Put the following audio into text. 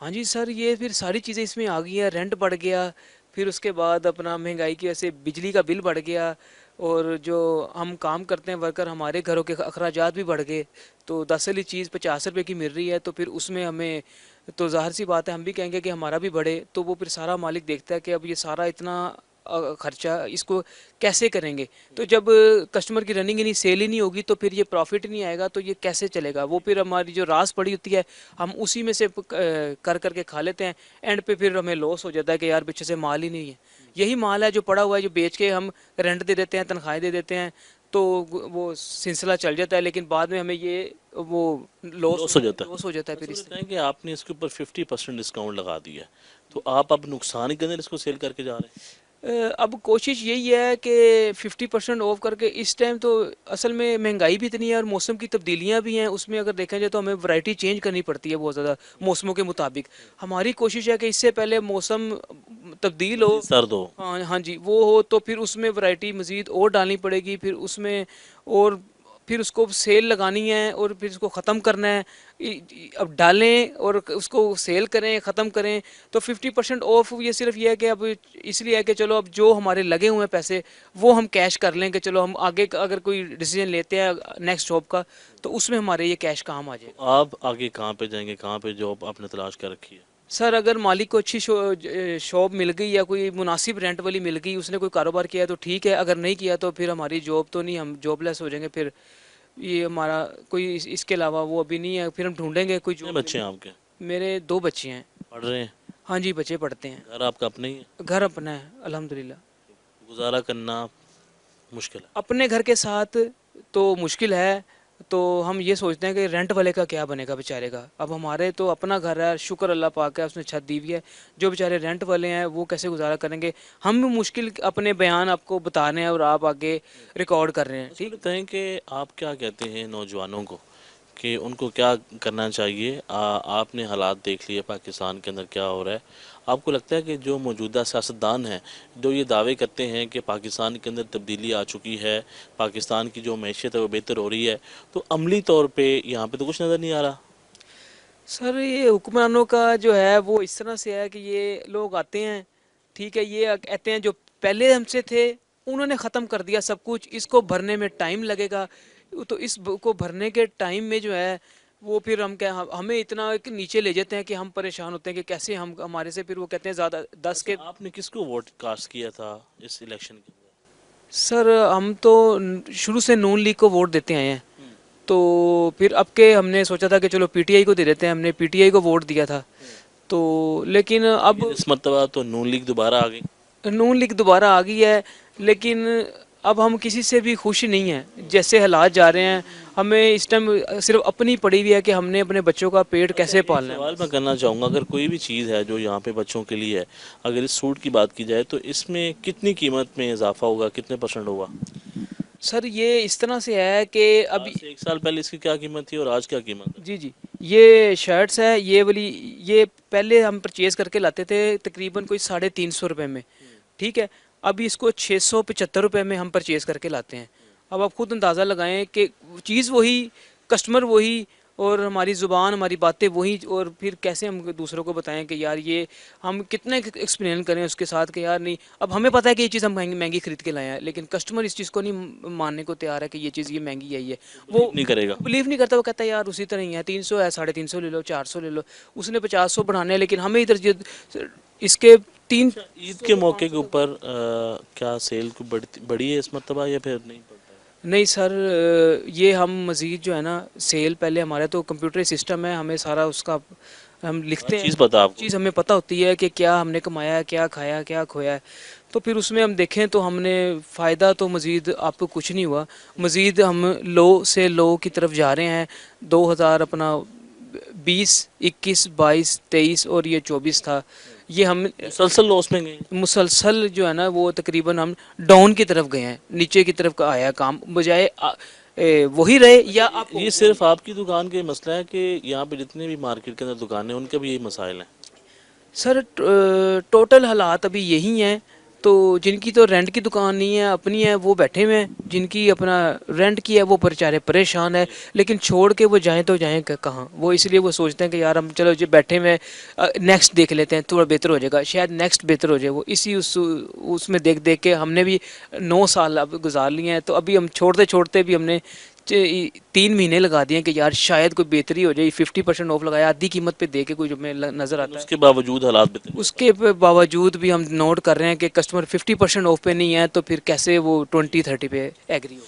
ہاں جی سر، یہ پھر ساری چیزیں اس میں آ گئی ہیں، رینٹ بڑھ گیا، پھر اس کے بعد اپنا مہنگائی کی وجہ سے بجلی کا بل بڑھ گیا، اور جو ہم کام کرتے ہیں ورکر، ہمارے گھروں کے اخراجات بھی بڑھ گئے، تو 10 والی چیز 50 روپے کی مل رہی ہے، تو پھر اس میں ہمیں، تو ظاہر سی بات ہے ہم بھی کہیں گے کہ ہمارا بھی بڑھے، تو وہ پھر سارا مالک دیکھتا ہے کہ اب یہ سارا اتنا خرچہ اس کو کیسے کریں گے، تو جب کسٹمر کی رننگ ہی نہیں، سیل ہی نہیں ہوگی، تو پھر یہ پروفٹ نہیں آئے گا، تو یہ کیسے چلے گا؟ وہ پھر ہماری جو راس پڑی ہوتی ہے ہم اسی میں سے کر کر کے کھا لیتے ہیں، اینڈ پہ پھر ہمیں لاس ہو جاتا ہے کہ یار پیچھے سے مال ہی نہیں ہے، یہی مال ہے جو پڑا ہوا ہے، جو بیچ کے ہم رینٹ دے دیتے ہیں، تنخواہیں دے دیتے ہیں، تو وہ سلسلہ چل جاتا ہے، لیکن بعد میں ہمیں یہ وہ لاس ہو جاتا ہے۔ لوس ہو جاتا ہے پھر اچھا، اس مجھے سے۔ بتائیں کہ آپ نے اس کے اوپر 50% ڈسکاؤنٹ لگا دیا ہے، تو آپ اب نقصان کے اندر اس کو سیل کر کے جا رہے ہیں؟ اب کوشش یہی ہے کہ 50% آف کر کے، اس ٹائم تو اصل میں مہنگائی بھی اتنی ہے اور موسم کی تبدیلیاں بھی ہیں، اس میں اگر دیکھا جائے تو ہمیں ورائٹی چینج کرنی پڑتی ہے بہت زیادہ موسموں کے مطابق۔ ہماری کوشش ہے کہ اس سے پہلے موسم تبدیل ہو، مزید سرد ہو۔ ہاں ہاں جی وہ ہو، تو پھر اس میں ورائٹی مزید اور ڈالنی پڑے گی، پھر اس میں اور پھر اس کو سیل لگانی ہے اور پھر اس کو ختم کرنا ہے، اب ڈالیں اور اس کو سیل کریں، ختم کریں، تو 50% آف یہ صرف یہ ہے کہ اب اس لیے ہے کہ چلو اب جو ہمارے لگے ہوئے ہیں پیسے وہ ہم کیش کر لیں، کہ چلو ہم آگے اگر کوئی ڈیسیجن لیتے ہیں نیکسٹ جاب کا تو اس میں ہمارے یہ کیش کام آ جائے تو گا۔ آپ آگے کہاں پہ جائیں گے؟ کہاں پہ جاب آپ نے تلاش کر رکھی ہے؟ سر اگر مالک کو اچھی شاپ مل گئی یا کوئی مناسب رینٹ والی مل گئی، اس نے کوئی کاروبار کیا ہے تو ٹھیک ہے، اگر نہیں کیا تو پھر ہماری جاب تو نہیں، ہم جاب لیس ہو جائیں گے، پھر یہ ہمارا کوئی اس کے علاوہ وہ ابھی نہیں ہے، پھر ہم ڈھونڈیں گے کوئی کتنے جاب بچے ملی۔ ہیں آپ کے؟ میرے 2 بچے ہیں۔ پڑھ رہے ہیں؟ ہاں جی بچے پڑھتے ہیں۔ گھر آپ کا اپنا ہی ہے؟ گھر اپنا ہے الحمدللہ۔ گزارا کرنا مشکل ہے؟ اپنے گھر کے ساتھ تو مشکل ہے، تو ہم یہ سوچتے ہیں کہ رینٹ والے کا کیا بنے گا بیچارے کا؟ اب ہمارے تو اپنا گھر ہے، شکر اللہ پاک ہے، اس نے چھت دی ہوئی ہے، جو بیچارے رینٹ والے ہیں وہ کیسے گزارا کریں گے؟ ہم بھی مشکل اپنے بیان آپ کو بتا رہے ہیں اور آپ آگے ریکارڈ کر رہے ہیں، اس میں ٹھیک۔ بتائیں کہ آپ کیا کہتے ہیں نوجوانوں کو کہ ان کو کیا کرنا چاہیے؟ آپ نے حالات دیکھ لیے پاکستان کے اندر کیا ہو رہا ہے، آپ کو لگتا ہے کہ جو موجودہ سیاستدان ہیں جو یہ دعوے کرتے ہیں کہ پاکستان کے اندر تبدیلی آ چکی ہے، پاکستان کی جو معیشت ہے وہ بہتر ہو رہی ہے، تو عملی طور پہ یہاں پہ تو کچھ نظر نہیں آ رہا؟ سر یہ حکمرانوں کا جو ہے وہ اس طرح سے ہے کہ یہ لوگ آتے ہیں، ٹھیک ہے، یہ کہتے ہیں جو پہلے ہم سے تھے انہوں نے ختم کر دیا سب کچھ، اس کو بھرنے میں ٹائم لگے گا، تو اس کو بھرنے کے ٹائم میں جو ہے وہ پھر ہم کیا، ہمیں اتنا نیچے لے جاتے ہیں کہ ہم پریشان ہوتے ہیں کہ کیسے ہم، ہمارے سے پھر وہ کہتے ہیں زیادہ 10 اچھا، کے۔ آپ نے کس کو ووٹ کاسٹ کیا تھا اس الیکشن کے سر ہم تو شروع سے نون لیگ کو ووٹ دیتے آئے ہیں، اندر؟ تو پھر اب کے ہم نے سوچا تھا کہ چلو پی ٹی آئی کو دے دیتے ہیں، ہم نے پی ٹی آئی کو ووٹ دیا تھا، تو لیکن اب لیکن اس مرتبہ تو نون لیگ دوبارہ آ گئی۔ نون لیگ دوبارہ آ گئی ہے، لیکن اب ہم کسی سے بھی خوش نہیں ہیں جیسے حالات جا رہے ہیں، ہمیں اس ٹائم صرف اپنی پڑی ہوئی ہے کہ ہم نے اپنے بچوں کا پیٹ اچھا، کیسے ایک پالنا ہے سوال میں بس۔ کرنا چاہوں گا، اگر کوئی بھی چیز ہے جو یہاں پہ بچوں کے لیے ہے، اگر اس سوٹ کی بات کی جائے تو اس میں کتنی قیمت میں اضافہ ہوگا، کتنے پرسنٹ ہوگا؟ سر یہ اس طرح سے ہے کہ اب، آج سے ایک سال پہلے اس کی کیا قیمت تھی اور آج کیا قیمت ہے؟ جی جی، یہ شرٹس ہے یہ والی، یہ پہلے ہم پرچیز کر کے لاتے تھے تقریباً کوئی 350 روپے میں، ٹھیک ہے، ابھی اس کو 675 روپے میں ہم پرچیز کر کے لاتے ہیں۔ اب آپ خود اندازہ لگائیں کہ چیز وہی، کسٹمر وہی، اور ہماری زبان، ہماری باتیں وہی، اور پھر کیسے ہم دوسروں کو بتائیں کہ یار یہ، ہم کتنے ایکسپلین کریں اس کے ساتھ کہ یار نہیں، اب ہمیں پتہ ہے کہ یہ چیز ہم مہنگی خرید کے لائے ہیں، لیکن کسٹمر اس چیز کو نہیں ماننے کو تیار ہے کہ یہ چیز یہ مہنگی ہے، یہ بلیو وہ نہیں کرے گا؟ بلیو نہیں کرتا، وہ کہتا ہے یار اسی طرح ہی ہے، 300 ہے، 350 لے لو، 400 لے لو، اس نے 50 بڑھانے ہیں، لیکن ہمیں ادھر اس کے تین اچھا، عید کے موقع کے اوپر کیا سیل کو بڑھی ہے اس مرتبہ یا پھر نہیں پڑتا ہے؟ نہیں سر، یہ ہم مزید جو ہے نا سیل، پہلے ہمارے تو کمپیوٹر سسٹم ہے، ہمیں سارا اس کا ہم ہر لکھتے ہیں، چیز پتا ہر آپ کو؟ چیز ہمیں پتہ ہوتی ہے کہ کیا ہم نے کمایا ہے، کیا کھایا ہے، کیا کھویا ہے، تو پھر اس میں ہم دیکھیں تو ہم نے فائدہ تو مزید آپ کو کچھ نہیں ہوا، مزید ہم لو سے لو کی طرف جا رہے ہیں، 2000 20 21 22 23 اور یہ 24 تھا، یہ ہم مسلسل لاس میں گئے ہیں؟ مسلسل جو ہے نا وہ تقریباً ہم ڈاؤن کی طرف گئے ہیں، نیچے کی طرف کا آیا کام، بجائے وہی رہے اچھا، یا آپ یہ صرف آپ کی دکان کا مسئلہ ہے کہ یہاں پہ جتنے بھی مارکیٹ کے اندر دکانیں ہیں ان کے بھی یہی مسائل ہیں؟ سر ٹوٹل حالات ابھی یہی ہیں تو جن کی تو رینٹ کی دکان نہیں ہے اپنی ہے وہ بیٹھے ہوئے ہیں، جن کی اپنا رینٹ کی ہے وہ بیچارے پریشان ہے، لیکن چھوڑ کے وہ جائیں تو جائیں کہاں، وہ اس لیے وہ سوچتے ہیں کہ یار ہم چلو جی بیٹھے ہوئے ہیں نیکسٹ دیکھ لیتے ہیں تھوڑا بہتر ہو جائے گا، شاید نیکسٹ بہتر ہو جائے، وہ اسی اس میں دیکھ دیکھ کے ہم نے بھی 9 سال اب گزار لیے ہیں، تو ابھی ہم چھوڑتے چھوڑتے بھی ہم نے 3 مہینے لگا دیے ہیں کہ یار شاید کوئی بہتری ہو جائے، 50% آف لگایا آدھی قیمت پہ دے کے کوئی جو ہمیں نظر لیکن آتا اس ہے، کے باوجود حالات بہتر نہیں اس ہو رہے. کے باوجود بھی ہم نوٹ کر رہے ہیں کہ کسٹمر 50% آف پہ نہیں ہے تو پھر کیسے وہ 20-30 پہ ایگری ہو.